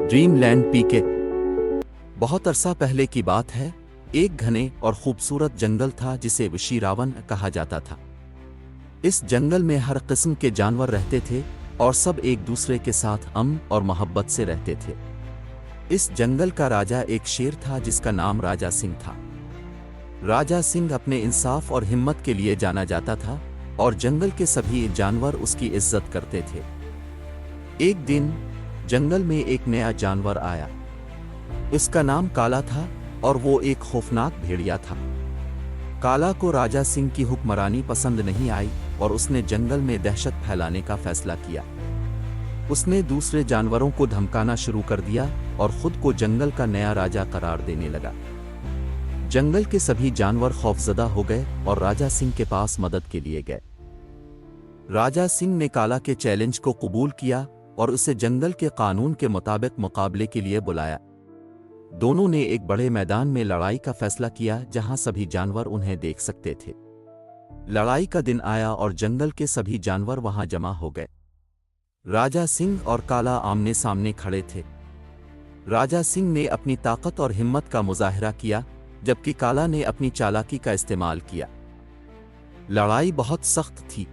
Dreamland पीके। बहुत अरसा पहले की बात है। एक घने और खूबसूरत जंगल था जिसे विशीरावन कहा जाता था। इस जंगल में हर किस्म के जानवर रहते थे और सब एक दूसरे के साथ अमन और मोहब्बत से रहते थे। इस जंगल का राजा एक शेर था जिसका नाम राजा सिंह था। राजा सिंह अपने इंसाफ और हिम्मत के लिए जाना जाता था और जंगल के सभी जानवर उसकी इज्जत करते थे। एक दिन जंगल में एक नया जानवर आया। इसका नाम काला था और वो एक खौफनाक भेड़िया था। काला को राजा सिंह की हुक्मरानी पसंद नहीं आई और उसने जंगल में दहशत फैलाने का फैसला किया। उसने दूसरे जानवरों को धमकाना शुरू कर दिया और खुद को जंगल का नया राजा करार देने लगा। जंगल के सभी जानवर खौफजदा हो गए और राजा सिंह के पास मदद के लिए गए। राजा सिंह ने काला के चैलेंज को कबूल किया और उसे जंगल के कानून के मुताबिक मुकाबले के लिए बुलाया। दोनों ने एक बड़े मैदान में लड़ाई का फैसला किया जहां सभी जानवर उन्हें देख सकते थे। लड़ाई का दिन आया और जंगल के सभी जानवर वहां जमा हो गए। राजा सिंह और काला आमने सामने खड़े थे। राजा सिंह ने अपनी ताकत और हिम्मत का मुजाहिरा किया जबकि काला ने अपनी चालाकी का इस्तेमाल किया। लड़ाई बहुत सख्त थी।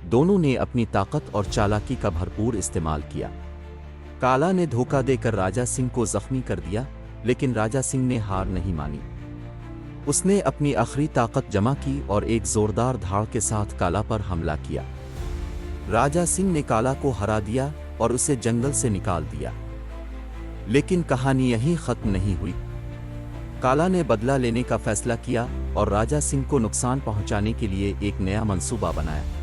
दोनों ने अपनी ताकत और चालाकी का भरपूर इस्तेमाल किया। काला ने धोखा देकर राजा सिंह को जख्मी कर दिया, लेकिन राजा सिंह ने हार नहीं मानी। उसने अपनी आखिरी ताकत जमा की और एक जोरदार धाड़ के साथ काला पर हमला किया। राजा सिंह ने काला को हरा दिया और उसे जंगल से निकाल दिया। लेकिन कहानी यहीं खत्म नहीं हुई। काला ने बदला लेने का फैसला किया और राजा सिंह को नुकसान पहुंचाने के लिए एक नया मंसूबा बनाया।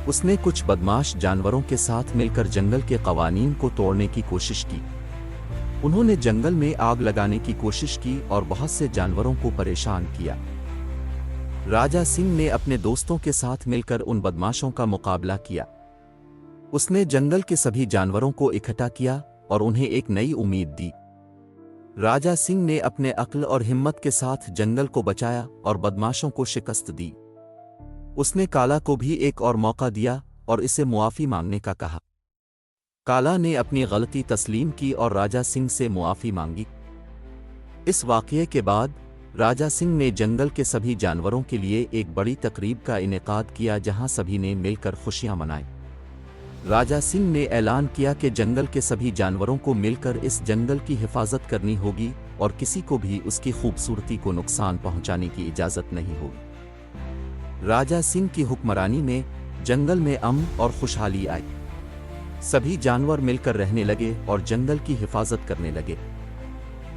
उसने कुछ बदमाश जानवरों के साथ मिलकर जंगल के कवानीन को तोड़ने की कोशिश की। उन्होंने जंगल में आग लगाने की कोशिश की और बहुत से जानवरों को परेशान किया। राजा सिंह ने अपने दोस्तों के साथ मिलकर उन बदमाशों का मुकाबला किया। उसने जंगल के सभी जानवरों को इकट्ठा किया और उन्हें एक नई उम्मीद दी। राजा सिंह ने अपने अक्ल और हिम्मत के साथ जंगल को बचाया और बदमाशों को शिकस्त दी। उसने काला को भी एक और मौका दिया और इसे मुआफ़ी मांगने का कहा। काला ने अपनी गलती तस्लीम की और राजा सिंह से मुआफ़ी मांगी। इस वाक़ये के बाद राजा सिंह ने जंगल के सभी जानवरों के लिए एक बड़ी तकरीब का इनेकाद किया जहां सभी ने मिलकर खुशियां मनाई। राजा सिंह ने ऐलान किया कि जंगल के सभी जानवरों को मिलकर इस जंगल की हिफाजत करनी होगी और किसी को भी उसकी खूबसूरती को नुकसान पहुंचाने की इजाज़त नहीं होगी। राजा सिंह की हुक्मरानी में जंगल में अमन और खुशहाली आई। सभी जानवर मिलकर रहने लगे और जंगल की हिफाजत करने लगे।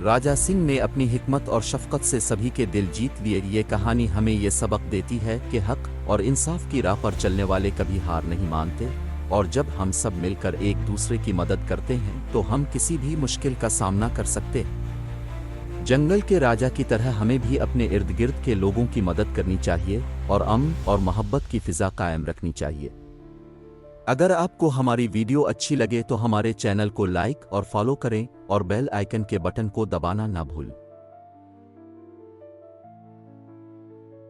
राजा सिंह ने अपनी हिकमत और शफकत से सभी के दिल जीत लिए। ये कहानी हमें ये सबक देती है कि हक और इंसाफ की राह पर चलने वाले कभी हार नहीं मानते, और जब हम सब मिलकर एक दूसरे की मदद करते हैं तो हम किसी भी मुश्किल का सामना कर सकते हैं। जंगल के राजा की तरह हमें भी अपने इर्द गिर्द के लोगों की मदद करनी चाहिए और अमन और मोहब्बत की फिजा कायम रखनी चाहिए। अगर आपको हमारी वीडियो अच्छी लगे तो हमारे चैनल को लाइक और फॉलो करें और बेल आइकन के बटन को दबाना ना भूलें।